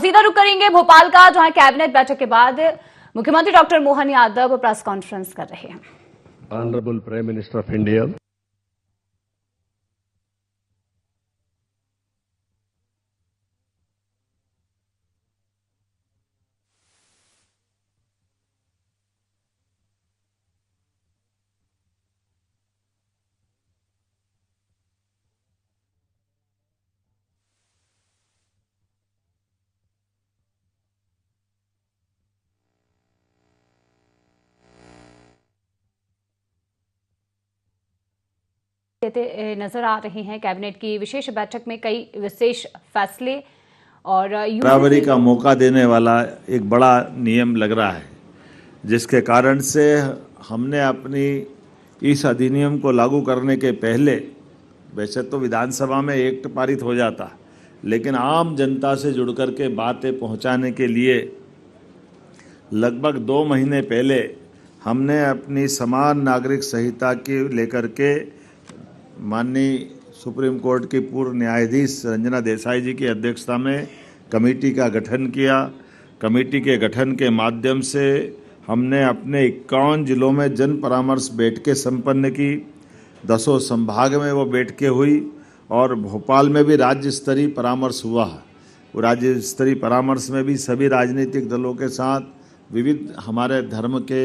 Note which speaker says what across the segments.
Speaker 1: सीधा रुख करेंगे भोपाल का, जहां कैबिनेट बैठक के बाद मुख्यमंत्री doctor Mohan Yadav press conference कर रहे हैं।
Speaker 2: Honourable prime minister of India,
Speaker 1: नजर आ रहे हैं। कैबिनेट की विशेष बैठक में कई विशेष फैसले और
Speaker 3: बराबरी का मौका देने वाला एक बड़ा नियम लग रहा है, जिसके कारण से हमने अपनी इस अधिनियम को लागू करने के पहले, वैसे तो विधानसभा में एक्ट पारित हो जाता, लेकिन आम जनता से जुड़ कर के बातें पहुंचाने के लिए लगभग 2 महीने पहले हमने अपनी समान नागरिक संहिता की लेकर के माननीय सुप्रीम कोर्ट की पूर्व न्यायाधीश रंजना देसाई जी की अध्यक्षता में कमेटी का गठन किया। कमेटी के गठन के माध्यम से हमने अपने 51 जिलों में जन परामर्श बैठकें संपन्न की। 10 संभाग में वो बैठकें हुई और भोपाल में भी राज्य स्तरीय परामर्श हुआ। वो राज्य स्तरीय परामर्श में भी सभी राजनीतिक दलों के साथ, विविध हमारे धर्म के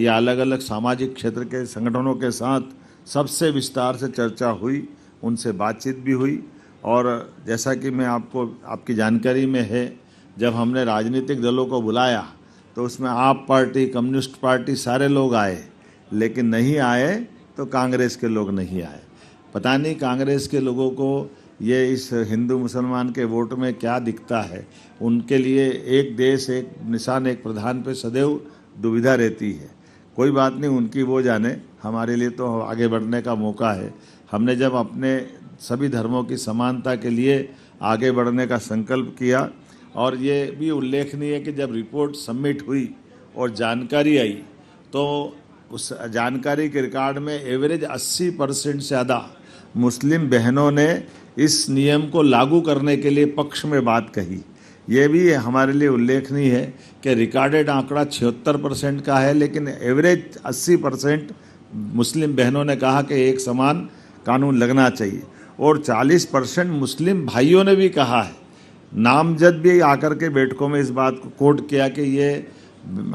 Speaker 3: या अलग अलग सामाजिक क्षेत्र के संगठनों के साथ सबसे विस्तार से चर्चा हुई, उनसे बातचीत भी हुई। और जैसा कि मैं आपकी जानकारी में है, जब हमने राजनीतिक दलों को बुलाया तो उसमें आप पार्टी, कम्युनिस्ट पार्टी सारे लोग आए, लेकिन नहीं आए तो कांग्रेस के लोग नहीं आए। पता नहीं कांग्रेस के लोगों को ये इस हिंदू मुसलमान के वोट में क्या दिखता है। उनके लिए एक देश, एक निशान, एक प्रधान पे सदैव दुविधा रहती है। कोई बात नहीं, उनकी वो जाने, हमारे लिए तो आगे बढ़ने का मौका है। हमने जब अपने सभी धर्मों की समानता के लिए आगे बढ़ने का संकल्प किया, और ये भी उल्लेखनीय है कि जब रिपोर्ट सबमिट हुई और जानकारी आई, तो उस जानकारी के रिकॉर्ड में एवरेज 80% से ज़्यादा मुस्लिम बहनों ने इस नियम को लागू करने के लिए पक्ष में बात कही। ये भी हमारे लिए उल्लेखनीय है कि रिकॉर्डेड आंकड़ा 76% का है, लेकिन एवरेज 80% मुस्लिम बहनों ने कहा कि एक समान कानून लगना चाहिए। और 40% मुस्लिम भाइयों ने भी कहा है, नामजद भी आकर के बैठकों में इस बात को कोट किया कि ये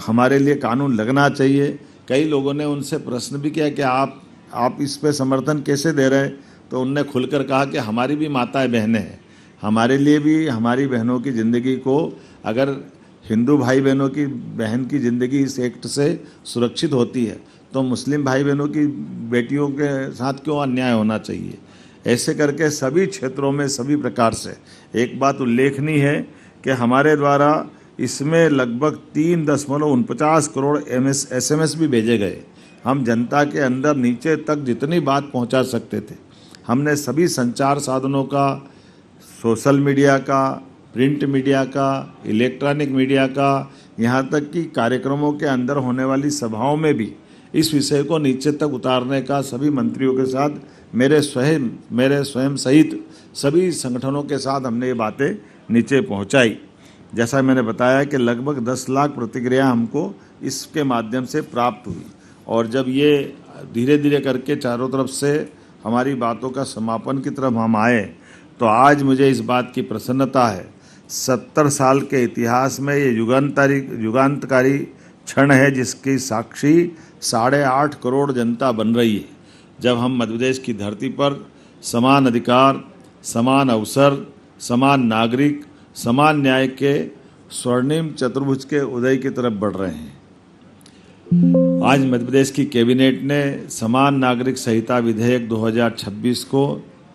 Speaker 3: हमारे लिए कानून लगना चाहिए। कई लोगों ने उनसे प्रश्न भी किया कि आप इस पे समर्थन कैसे दे रहे हैं, तो उनने खुलकर कहा कि हमारी भी माताएं बहनें हैं, हमारे लिए भी हमारी बहनों की ज़िंदगी को, अगर हिंदू भाई बहनों की बहन की ज़िंदगी इस एक्ट से सुरक्षित होती है, तो मुस्लिम भाई बहनों की बेटियों के साथ क्यों अन्याय होना चाहिए। ऐसे करके सभी क्षेत्रों में सभी प्रकार से एक बात उल्लेखनीय है कि हमारे द्वारा इसमें लगभग 3.49 करोड़ SMS भी भेजे गए। हम जनता के अंदर नीचे तक जितनी बात पहुंचा सकते थे, हमने सभी संचार साधनों का, सोशल मीडिया का, प्रिंट मीडिया का, इलेक्ट्रॉनिक मीडिया का, यहाँ तक कि कार्यक्रमों के अंदर होने वाली सभाओं में भी इस विषय को नीचे तक उतारने का सभी मंत्रियों के साथ, मेरे स्वयं सहित सभी संगठनों के साथ हमने ये बातें नीचे पहुंचाई। जैसा मैंने बताया कि लगभग 10 लाख प्रतिक्रिया हमको इसके माध्यम से प्राप्त हुई, और जब ये धीरे धीरे करके चारों तरफ से हमारी बातों का समापन की तरफ हम आए, तो आज मुझे इस बात की प्रसन्नता है, 70 साल के इतिहास में ये युगांतकारी क्षण है, जिसकी साक्षी 8.5 करोड़ जनता बन रही है। जब हम मध्य प्रदेश की धरती पर समान अधिकार, समान अवसर, समान नागरिक, समान न्याय के स्वर्णिम चतुर्भुज के उदय की तरफ बढ़ रहे हैं। आज मध्य प्रदेश की कैबिनेट ने समान नागरिक संहिता विधेयक 2026 को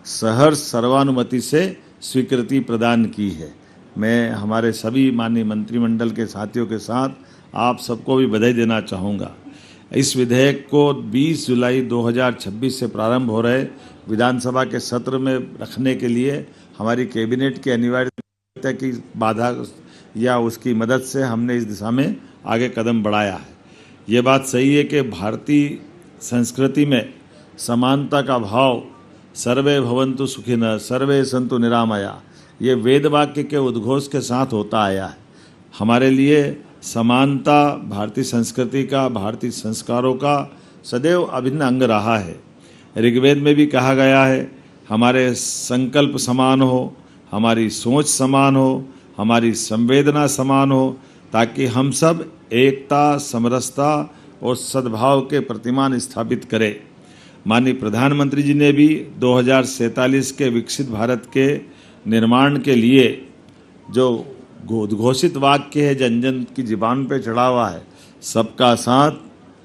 Speaker 3: सहर्ष सर्वानुमति से स्वीकृति प्रदान की है। मैं हमारे सभी माननीय मंत्रिमंडल के साथियों के साथ आप सबको भी बधाई देना चाहूँगा। इस विधेयक को 20 जुलाई 2026 से प्रारंभ हो रहे विधानसभा के सत्र में रखने के लिए हमारी कैबिनेट की अनिवार्यता की बाधा या उसकी मदद से हमने इस दिशा में आगे कदम बढ़ाया है। ये बात सही है कि भारतीय संस्कृति में समानता का भाव, सर्वे भवन्तु सुखिनः, सर्वे सन्तु निरामया, ये वेद वाक्य के उद्घोष के साथ होता आया है। हमारे लिए समानता भारतीय संस्कृति का, भारतीय संस्कारों का सदैव अभिन्न अंग रहा है। ऋग्वेद में भी कहा गया है, हमारे संकल्प समान हो, हमारी सोच समान हो, हमारी संवेदना समान हो, ताकि हम सब एकता, समरसता और सद्भाव के प्रतिमान स्थापित करें। माननीय प्रधानमंत्री जी ने भी 2047 के विकसित भारत के निर्माण के लिए जो उद्घोषित वाक्य है, जन जन की जुबान पे चढ़ा हुआ है, सबका साथ,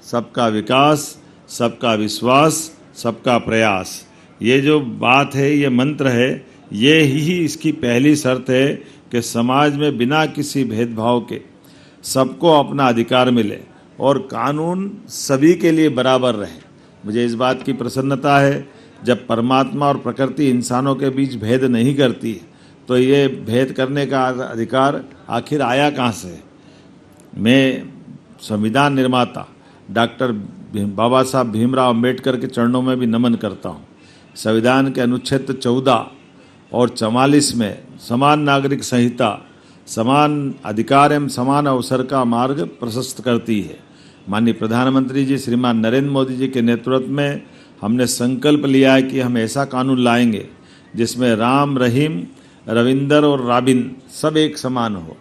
Speaker 3: सबका विकास, सबका विश्वास, सबका प्रयास, ये जो बात है, ये मंत्र है, ये ही इसकी पहली शर्त है कि समाज में बिना किसी भेदभाव के सबको अपना अधिकार मिले और कानून सभी के लिए बराबर रहे। मुझे इस बात की प्रसन्नता है, जब परमात्मा और प्रकृति इंसानों के बीच भेद नहीं करती तो ये भेद करने का अधिकार आखिर आया कहाँ से। मैं संविधान निर्माता डॉक्टर बाबा साहब भीमराव अम्बेडकर के चरणों में भी नमन करता हूँ। संविधान के अनुच्छेद 14 और 44 में समान नागरिक संहिता समान अधिकार एवं समान अवसर का मार्ग प्रशस्त करती है। माननीय प्रधानमंत्री जी श्रीमान नरेंद्र मोदी जी के नेतृत्व में हमने संकल्प लिया है कि हम ऐसा कानून लाएंगे जिसमें राम, रहीम, रविंदर और राबिन सब एक समान हो।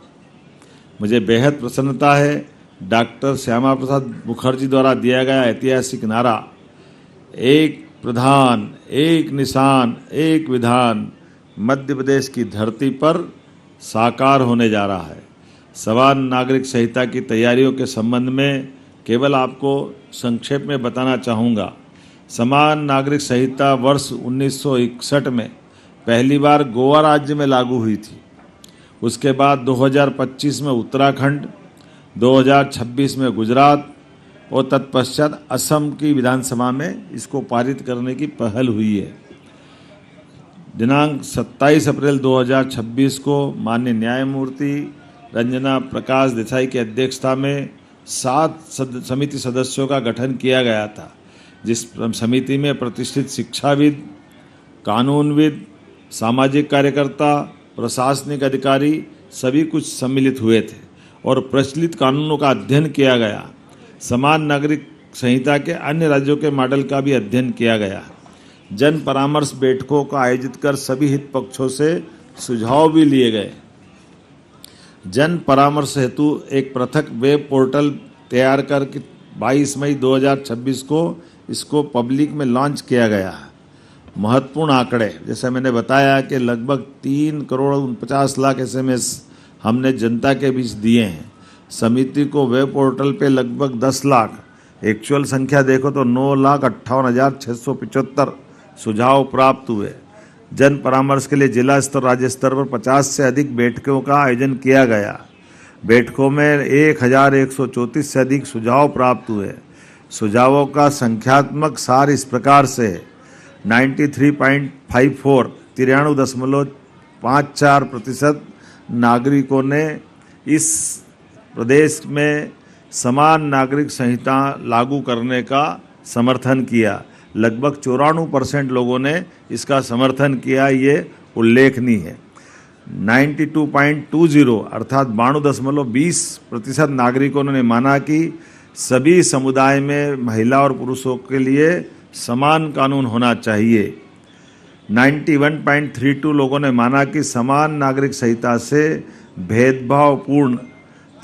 Speaker 3: मुझे बेहद प्रसन्नता है, डॉक्टर श्यामा प्रसाद मुखर्जी द्वारा दिया गया ऐतिहासिक नारा एक प्रधान, एक निशान, एक विधान मध्य प्रदेश की धरती पर साकार होने जा रहा है। समान नागरिक संहिता की तैयारियों के संबंध में केवल आपको संक्षेप में बताना चाहूँगा। समान नागरिक संहिता वर्ष 1961 में पहली बार गोवा राज्य में लागू हुई थी। उसके बाद 2025 में उत्तराखंड, 2026 में गुजरात और तत्पश्चात असम की विधानसभा में इसको पारित करने की पहल हुई है। दिनांक 27 अप्रैल 2026 को माननीय न्यायमूर्ति रंजना प्रकाश देसाई की अध्यक्षता में 7 समिति सदस्यों का गठन किया गया था, जिस समिति में प्रतिष्ठित शिक्षाविद, कानूनविद, सामाजिक कार्यकर्ता, प्रशासनिक अधिकारी सभी कुछ सम्मिलित हुए थे और प्रचलित कानूनों का अध्ययन किया गया। समान नागरिक संहिता के अन्य राज्यों के मॉडल का भी अध्ययन किया गया। जन परामर्श बैठकों का आयोजित कर सभी हित पक्षों से सुझाव भी लिए गए। जन परामर्श हेतु एक पृथक वेब पोर्टल तैयार करके 22 मई 2026 को इसको पब्लिक में लॉन्च किया गया है। महत्वपूर्ण आंकड़े, जैसे मैंने बताया कि लगभग 3,49,00,000 SMS हमने जनता के बीच दिए हैं। समिति को वेब पोर्टल पे लगभग 10 लाख, एक्चुअल संख्या देखो तो 9,58,675 सुझाव प्राप्त हुए। जन परामर्श के लिए जिला स्तर, राज्य स्तर पर 50 से अधिक बैठकों का आयोजन किया गया। बैठकों में 1,134 से अधिक सुझाव प्राप्त हुए। सुझावों का संख्यात्मक सार इस प्रकार से 93.54 93.54% नागरिकों ने इस प्रदेश में समान नागरिक संहिता लागू करने का समर्थन किया। लगभग 94% लोगों ने इसका समर्थन किया, ये उल्लेखनीय है। 92.20 अर्थात 92.20% नागरिकों ने माना कि सभी समुदाय में महिला और पुरुषों के लिए समान कानून होना चाहिए। 91.32 लोगों ने माना कि समान नागरिक संहिता से भेदभावपूर्ण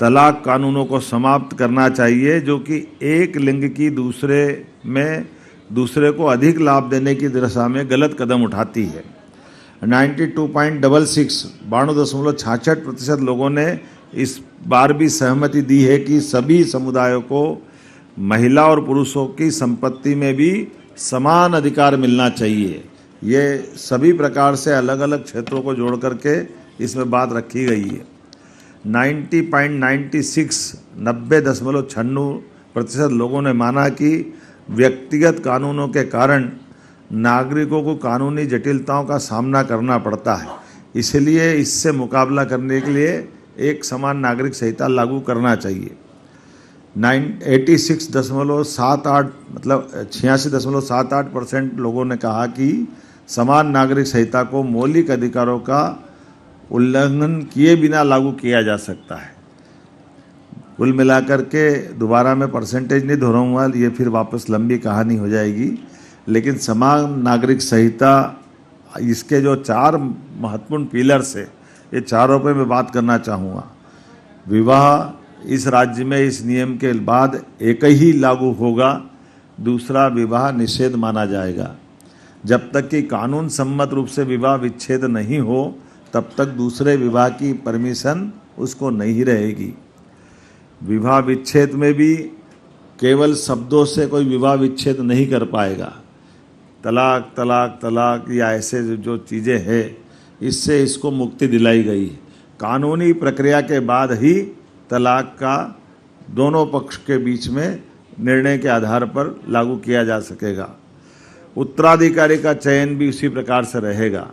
Speaker 3: तलाक कानूनों को समाप्त करना चाहिए, जो कि एक लिंग की दूसरे को अधिक लाभ देने की दिशा में गलत कदम उठाती है। 92.66 लोगों ने इस बार भी सहमति दी है कि सभी समुदायों को महिला और पुरुषों की संपत्ति में भी समान अधिकार मिलना चाहिए। ये सभी प्रकार से अलग अलग क्षेत्रों को जोड़ करके इसमें बात रखी गई है। 90.96 लोगों ने माना कि व्यक्तिगत कानूनों के कारण नागरिकों को कानूनी जटिलताओं का सामना करना पड़ता है, इसलिए इससे मुकाबला करने के लिए एक समान नागरिक संहिता लागू करना चाहिए। 86.78 मतलब 86.78% लोगों ने कहा कि समान नागरिक संहिता को मौलिक अधिकारों का उल्लंघन किए बिना लागू किया जा सकता है। कुल मिलाकर के दोबारा मैं परसेंटेज नहीं दोहराऊंगा, ये फिर वापस लंबी कहानी हो जाएगी, लेकिन समान नागरिक संहिता इसके जो 4 महत्वपूर्ण पिलर्स है, ये चारों पे मैं बात करना चाहूँगा। विवाह इस राज्य में इस नियम के बाद एक ही लागू होगा, दूसरा विवाह निषेध माना जाएगा। जब तक कि कानून सम्मत रूप से विवाह विच्छेद नहीं हो तब तक दूसरे विवाह की परमिशन उसको नहीं रहेगी। विवाह विच्छेद में भी केवल शब्दों से कोई विवाह विच्छेद नहीं कर पाएगा। तलाक तलाक तलाक या ऐसे जो चीज़ें हैं, इससे इसको मुक्ति दिलाई गई। कानूनी प्रक्रिया के बाद ही तलाक का दोनों पक्ष के बीच में निर्णय के आधार पर लागू किया जा सकेगा। उत्तराधिकारी का चयन भी उसी प्रकार से रहेगा।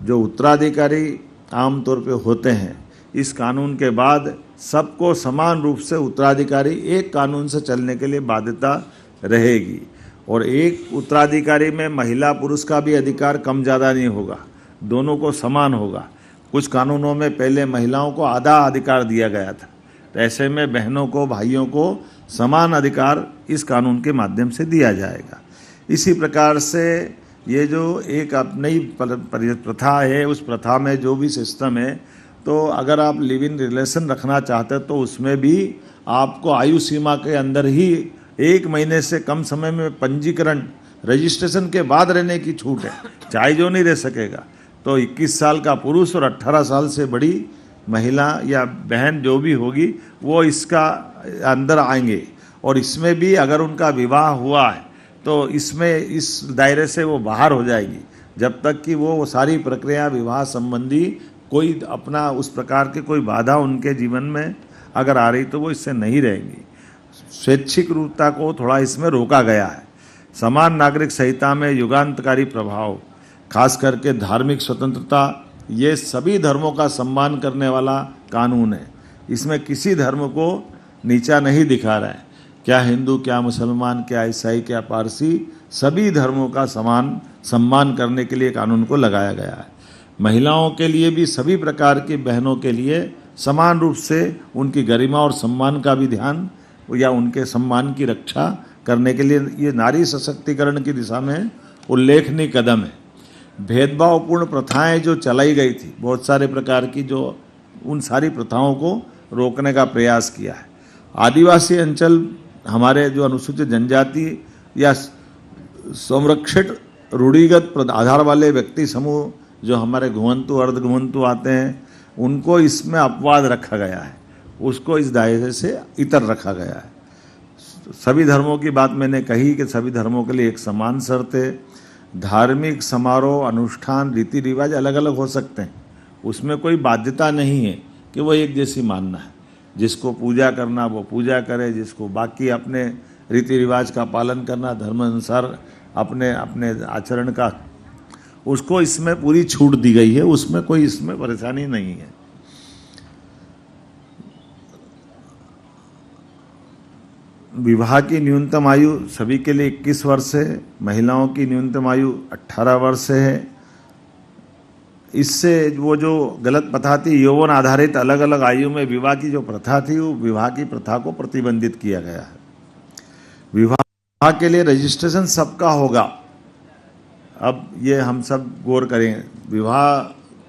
Speaker 3: जो उत्तराधिकारी आमतौर पे होते हैं, इस कानून के बाद सबको समान रूप से उत्तराधिकारी एक कानून से चलने के लिए बाध्यता रहेगी। और एक उत्तराधिकारी में महिला पुरुष का भी अधिकार कम ज़्यादा नहीं होगा, दोनों को समान होगा। कुछ कानूनों में पहले महिलाओं को आधा अधिकार दिया गया था, तो ऐसे में बहनों को भाइयों को समान अधिकार इस कानून के माध्यम से दिया जाएगा। इसी प्रकार से ये जो एक नई प्रथा है, उस प्रथा में जो भी सिस्टम है, तो अगर आप लिव इन रिलेशन रखना चाहते हैं तो उसमें भी आपको आयु सीमा के अंदर ही 1 महीने से कम समय में पंजीकरण रजिस्ट्रेशन के बाद रहने की छूट है, चाहे जो नहीं रह सकेगा। तो 21 साल का पुरुष और 18 साल से बड़ी महिला या बहन जो भी होगी वो इसका अंदर आएंगे। और इसमें भी अगर उनका विवाह हुआ है तो इसमें इस दायरे से वो बाहर हो जाएगी, जब तक कि वो सारी प्रक्रिया विवाह संबंधी कोई अपना उस प्रकार के कोई बाधा उनके जीवन में अगर आ रही तो वो इससे नहीं रहेंगी। स्वैच्छिक रूपता को थोड़ा इसमें रोका गया है। समान नागरिक संहिता में युगांतकारी प्रभाव, खास करके धार्मिक स्वतंत्रता, ये सभी धर्मों का सम्मान करने वाला कानून है। इसमें किसी धर्म को नीचा नहीं दिखा रहा है। क्या हिंदू, क्या मुसलमान, क्या ईसाई, क्या पारसी, सभी धर्मों का समान सम्मान करने के लिए कानून को लगाया गया है। महिलाओं के लिए भी सभी प्रकार की बहनों के लिए समान रूप से उनकी गरिमा और सम्मान का भी ध्यान या उनके सम्मान की रक्षा करने के लिए ये नारी सशक्तिकरण की दिशा में उल्लेखनीय कदम है। भेदभावपूर्ण प्रथाएं जो चलाई गई थी, बहुत सारे प्रकार की, जो उन सारी प्रथाओं को रोकने का प्रयास किया है। आदिवासी अंचल, हमारे जो अनुसूचित जनजाति या संरक्षित रूढ़िगत आधार वाले व्यक्ति समूह जो हमारे घुमंतु अर्धघुमंतु आते हैं, उनको इसमें अपवाद रखा गया है, उसको इस दायरे से इतर रखा गया है। सभी धर्मों की बात मैंने कही कि सभी धर्मों के लिए एक समान शर्त है। धार्मिक समारोह, अनुष्ठान, रीति रिवाज अलग अलग हो सकते हैं, उसमें कोई बाध्यता नहीं है कि वो एक जैसी मानना है। जिसको पूजा करना वो पूजा करे, जिसको बाकी अपने रीति रिवाज का पालन करना, धर्म अनुसार अपने अपने आचरण का, उसको इसमें पूरी छूट दी गई है, उसमें कोई इसमें परेशानी नहीं है। विवाह की न्यूनतम आयु सभी के लिए 21 वर्ष है, महिलाओं की न्यूनतम आयु 18 वर्ष है। इससे वो जो गलत प्रथा थी, यौवन आधारित अलग अलग आयु में विवाह की जो प्रथा थी, वो विवाह की प्रथा को प्रतिबंधित किया गया है। विवाह के लिए रजिस्ट्रेशन सबका होगा। अब ये हम सब गौर करें, विवाह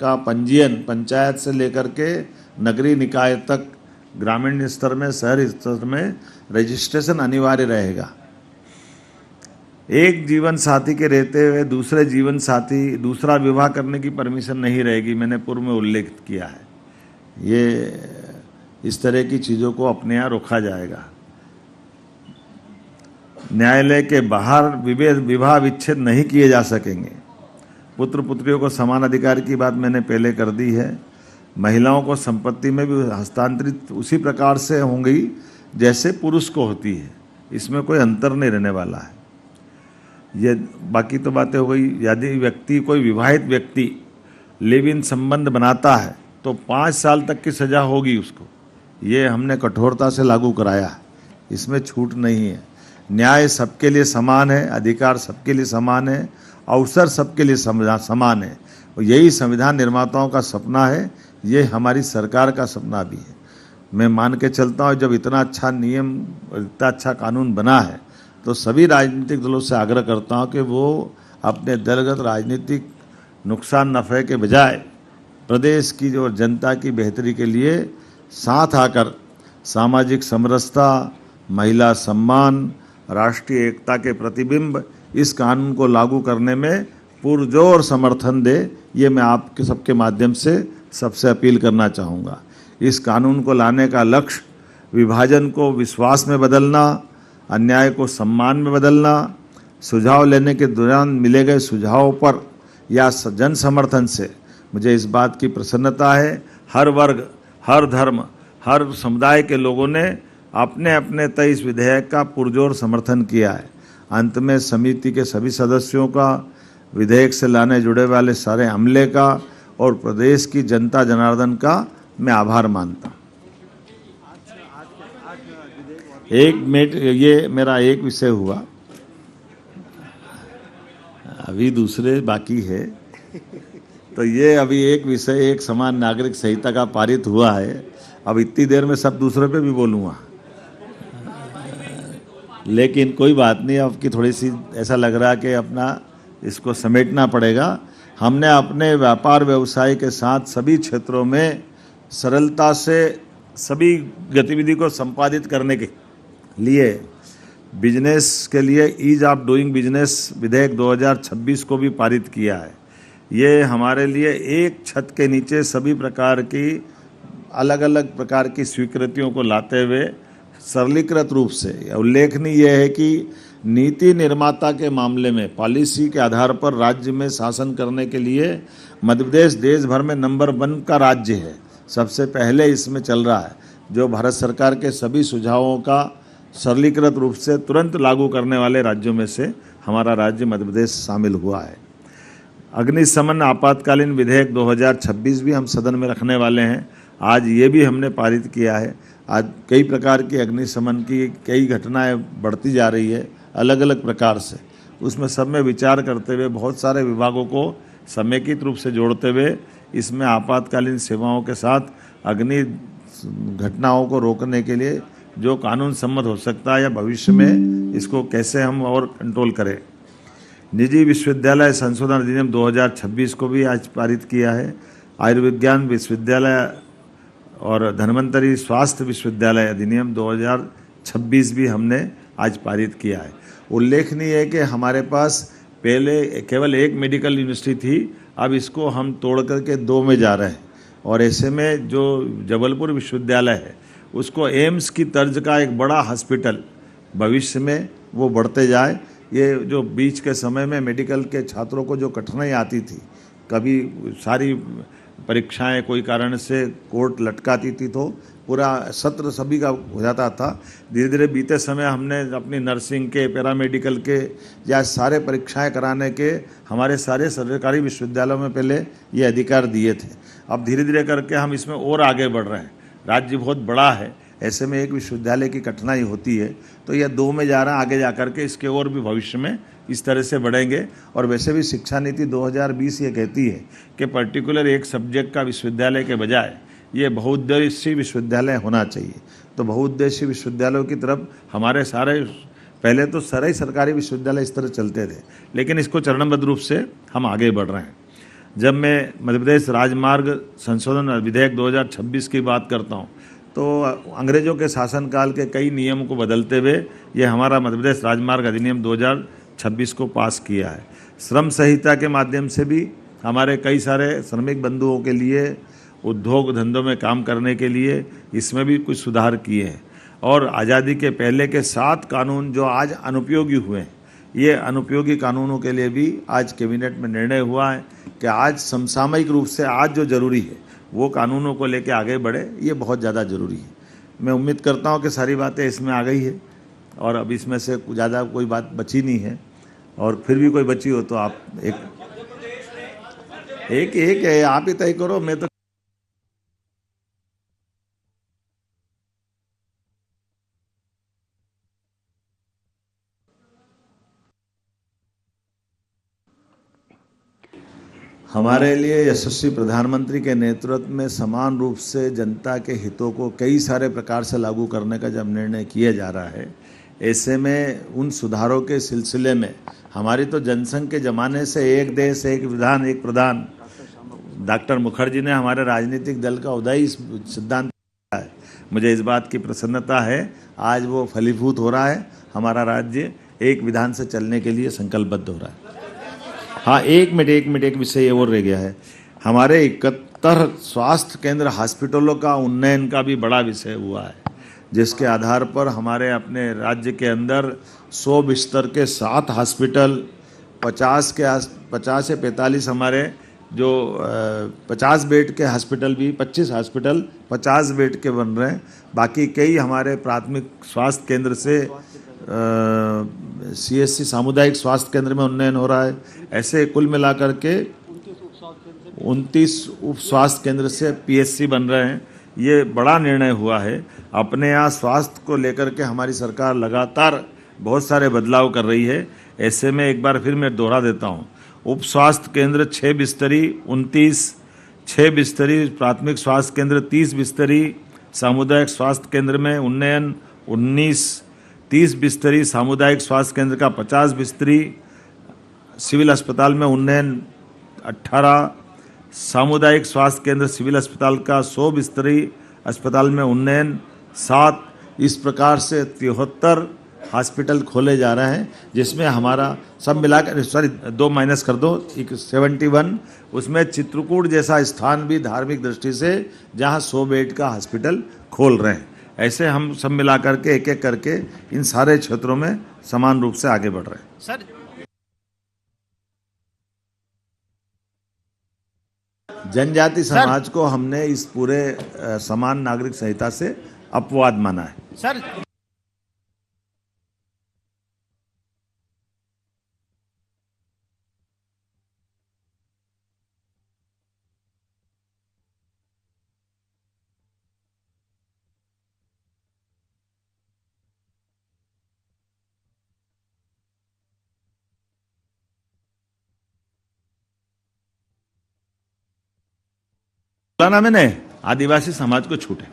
Speaker 3: का पंजीयन पंचायत से लेकर के नगरीय निकाय तक, ग्रामीण स्तर में, शहरी स्तर में रजिस्ट्रेशन अनिवार्य रहेगा। एक जीवन साथी के रहते हुए दूसरे जीवन साथी दूसरा विवाह करने की परमिशन नहीं रहेगी, मैंने पूर्व में उल्लेख किया है। ये इस तरह की चीज़ों को अपने यहाँ रोका जाएगा। न्यायालय के बाहर विवाह विच्छेद नहीं किए जा सकेंगे। पुत्र पुत्रियों को समान अधिकार की बात मैंने पहले कर दी है। महिलाओं को संपत्ति में भी हस्तांतरित उसी प्रकार से होंगी जैसे पुरुष को होती है, इसमें कोई अंतर नहीं रहने वाला है। ये बाकी तो बातें हो गई। यदि व्यक्ति, कोई विवाहित व्यक्ति लिव इन संबंध बनाता है तो 5 साल तक की सज़ा होगी उसको। ये हमने कठोरता से लागू कराया है, इसमें छूट नहीं है। न्याय सबके लिए समान है, अधिकार सबके लिए समान है, अवसर सबके लिए समान है। और यही संविधान निर्माताओं का सपना है ये हमारी सरकार का सपना भी है। मैं मान के चलता हूँ जब इतना अच्छा नियम, इतना अच्छा कानून बना है, तो सभी राजनीतिक दलों से आग्रह करता हूँ कि वो अपने दलगत राजनीतिक नुकसान नफ़े के बजाय प्रदेश की जो जनता की बेहतरी के लिए साथ आकर सामाजिक समरसता, महिला सम्मान, राष्ट्रीय एकता के प्रतिबिंब इस कानून को लागू करने में पुरजोर समर्थन दे, ये मैं आपके सबके माध्यम से सबसे अपील करना चाहूँगा। इस कानून को लाने का लक्ष्य विभाजन को विश्वास में बदलना, अन्याय को सम्मान में बदलना, सुझाव लेने के दौरान मिले गए सुझावों पर या जन समर्थन से मुझे इस बात की प्रसन्नता है, हर वर्ग, हर धर्म, हर समुदाय के लोगों ने अपने अपने तय इस विधेयक का पुरजोर समर्थन किया है। अंत में समिति के सभी सदस्यों का, विधेयक से लाने जुड़े वाले सारे अमले का और प्रदेश की जनता जनार्दन का मैं आभार मानता हूँ। एक मिनट, ये मेरा एक विषय हुआ, अभी दूसरे बाकी है। तो ये अभी एक विषय, एक समान नागरिक संहिता का पारित हुआ है। अब इतनी देर में सब दूसरे पे भी बोलूँगा, लेकिन कोई बात नहीं। अब की थोड़ी सी ऐसा लग रहा है कि अपना इसको समेटना पड़ेगा। हमने अपने व्यापार व्यवसाय के साथ सभी क्षेत्रों में सरलता से सभी गतिविधि को संपादित करने के लिए बिजनेस के लिए ईज ऑफ डूइंग बिजनेस विधेयक 2026 को भी पारित किया है। ये हमारे लिए एक छत के नीचे सभी प्रकार की अलग अलग प्रकार की स्वीकृतियों को लाते हुए सरलीकृत रूप से उल्लेखनीय यह है कि नीति निर्माता के मामले में पॉलिसी के आधार पर राज्य में शासन करने के लिए मध्य प्रदेश देश भर में नंबर 1 का राज्य है। सबसे पहले इसमें चल रहा है, जो भारत सरकार के सभी सुझावों का सरलीकृत रूप से तुरंत लागू करने वाले राज्यों में से हमारा राज्य मध्य प्रदेश शामिल हुआ है। अग्निशमन आपातकालीन विधेयक 2026 भी हम सदन में रखने वाले हैं। आज ये भी हमने पारित किया है। आज कई प्रकार की अग्निशमन की कई घटनाएं बढ़ती जा रही है अलग अलग प्रकार से, उसमें सब में विचार करते हुए बहुत सारे विभागों को समेकित रूप से जोड़ते हुए इसमें आपातकालीन सेवाओं के साथ अग्नि घटनाओं को रोकने के लिए जो कानून सम्मत हो सकता है या भविष्य में इसको कैसे हम और कंट्रोल करें। निजी विश्वविद्यालय संशोधन अधिनियम 2026 को भी आज पारित किया है। आयुर्विज्ञान विश्वविद्यालय और धन्वंतरी स्वास्थ्य विश्वविद्यालय अधिनियम 2026 भी हमने आज पारित किया है। उल्लेखनीय है कि हमारे पास पहले केवल एक मेडिकल यूनिवर्सिटी थी, अब इसको हम तोड़ करके 2 में जा रहे हैं। और ऐसे में जो जबलपुर विश्वविद्यालय है उसको एम्स की तर्ज का एक बड़ा हॉस्पिटल भविष्य में वो बढ़ते जाए। ये जो बीच के समय में मेडिकल के छात्रों को जो कठिनाई आती थी, कभी सारी परीक्षाएं कोई कारण से कोर्ट लटकाती थी तो पूरा सत्र सभी का हो जाता था। धीरे धीरे बीते समय हमने अपनी नर्सिंग के, पैरामेडिकल के या सारे परीक्षाएं कराने के हमारे सारे सरकारी विश्वविद्यालयों में पहले ये अधिकार दिए थे। अब धीरे धीरे करके हम इसमें और आगे बढ़ रहे हैं। राज्य बहुत बड़ा है, ऐसे में एक विश्वविद्यालय की कठिनाई होती है, तो यह 2 में जा रहा है। आगे जा करके इसके और भी भविष्य में इस तरह से बढ़ेंगे। और वैसे भी शिक्षा नीति 2020 ये कहती है कि पर्टिकुलर एक सब्जेक्ट का विश्वविद्यालय के बजाय ये बहुउद्देशीय विश्वविद्यालय होना चाहिए। तो बहुउद्देशीय विश्वविद्यालयों की तरफ हमारे सारे, पहले तो सारे सरकारी विश्वविद्यालय इस तरह चलते थे, लेकिन इसको चरणबद्ध रूप से हम आगे बढ़ रहे हैं। जब मैं मध्य प्रदेश राजमार्ग संशोधन विधेयक 2026 की बात करता हूँ तो अंग्रेजों के शासनकाल के कई नियमों को बदलते हुए ये हमारा मध्य प्रदेश राजमार्ग अधिनियम 2026 को पास किया है। श्रम संहिता के माध्यम से भी हमारे कई सारे श्रमिक बंधुओं के लिए उद्योग धंधों में काम करने के लिए इसमें भी कुछ सुधार किए हैं। और आज़ादी के पहले के 7 कानून जो आज अनुपयोगी हुए हैं, ये अनुपयोगी कानूनों के लिए भी आज कैबिनेट में निर्णय हुआ है कि आज समसामयिक रूप से आज जो ज़रूरी है वो कानूनों को लेकर आगे बढ़े, ये बहुत ज़्यादा ज़रूरी है। मैं उम्मीद करता हूँ कि सारी बातें इसमें आ गई है और अब इसमें से ज़्यादा कोई बात बची नहीं है। और फिर भी कोई बची हो तो आप एक है, आप ही तय करो। मैं तो हमारे लिए यशस्वी प्रधानमंत्री के नेतृत्व में समान रूप से जनता के हितों को कई सारे प्रकार से लागू करने का जब निर्णय किया जा रहा है, ऐसे में उन सुधारों के सिलसिले में हमारी तो जनसंघ के ज़माने से एक देश एक विधान एक प्रधान डॉक्टर मुखर्जी ने हमारे राजनीतिक दल का उदय सिद्धांत है। मुझे इस बात की प्रसन्नता है, आज वो फलीभूत हो रहा है। हमारा राज्य एक विधान से चलने के लिए संकल्पबद्ध हो रहा है। हाँ, एक मिनट एक विषय और रह गया है। हमारे 71 स्वास्थ्य केंद्र हॉस्पिटलों का उन्नयन का भी बड़ा विषय हुआ है, जिसके आधार पर हमारे अपने राज्य के अंदर 100 बिस्तर के 7 हॉस्पिटल, 50 से 45 हमारे जो 50 बेड के हॉस्पिटल भी 25 हॉस्पिटल 50 बेड के बन रहे हैं। बाकी कई हमारे प्राथमिक स्वास्थ्य केंद्र से CSC सामुदायिक स्वास्थ्य केंद्र में उन्नयन हो रहा है। ऐसे कुल मिलाकर के 29 उप स्वास्थ्य केंद्र से PSC बन रहे हैं। ये बड़ा निर्णय हुआ है। अपने यहाँ स्वास्थ्य को लेकर के हमारी सरकार लगातार बहुत सारे बदलाव कर रही है। ऐसे में एक बार फिर मैं दोहरा देता हूँ, उप स्वास्थ्य केंद्र 6 बिस्तरी 29, 6 बिस्तरी प्राथमिक स्वास्थ्य केंद्र 30 बिस्तरी, सामुदायिक स्वास्थ्य केंद्र में उन्नयन 19, 30 बिस्तरी सामुदायिक स्वास्थ्य केंद्र का 50 बिस्तरी, सिविल अस्पताल में उन्नयन 18, सामुदायिक स्वास्थ्य केंद्र सिविल अस्पताल का 100 बिस्तरी अस्पताल में उन्नयन 7। इस प्रकार से 73 हॉस्पिटल खोले जा रहे हैं, जिसमें हमारा सब मिलाकर 2 माइनस कर दो 71। उसमें चित्रकूट जैसा स्थान भी धार्मिक दृष्टि से जहां 100 बेड का हॉस्पिटल खोल रहे हैं। ऐसे हम सब मिलाकर के एक एक करके इन सारे क्षेत्रों में समान रूप से आगे बढ़ रहे हैं।
Speaker 4: सर,
Speaker 3: जनजाति समाज को हमने इस पूरे समान नागरिक संहिता से अपवाद माना है।
Speaker 4: सर,
Speaker 3: बोला ना मैंने, आदिवासी समाज को छूट है।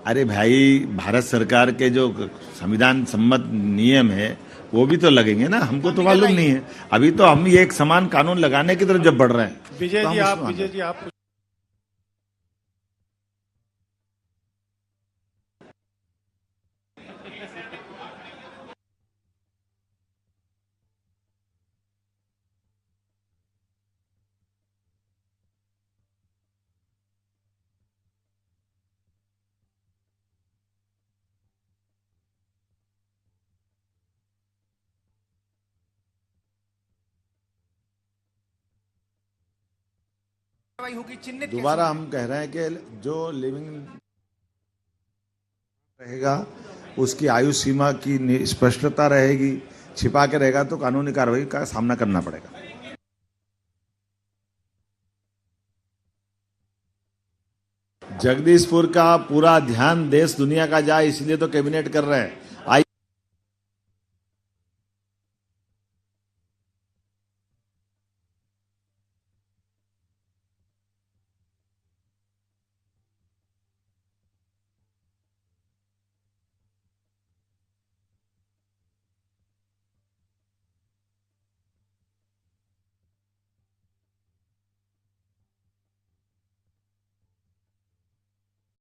Speaker 3: अरे भाई, भारत सरकार के जो संविधान सम्मत नियम है वो भी तो लगेंगे ना, हमको तो मालूम नहीं है। अभी तो हम ये एक समान कानून लगाने की तरफ जब बढ़ रहे हैं।
Speaker 4: विजय
Speaker 3: तो
Speaker 4: जी
Speaker 3: हम
Speaker 4: आप कार्रवाई होगी, चिन्हित
Speaker 3: दोबारा हम कह रहे हैं कि जो लिविंग रहेगा उसकी आयु सीमा की स्पष्टता रहेगी। छिपा के रहेगा तो कानूनी कार्रवाई का सामना करना पड़ेगा। जगदीशपुर का पूरा ध्यान देश दुनिया का जाए, इसलिए तो कैबिनेट कर रहे हैं।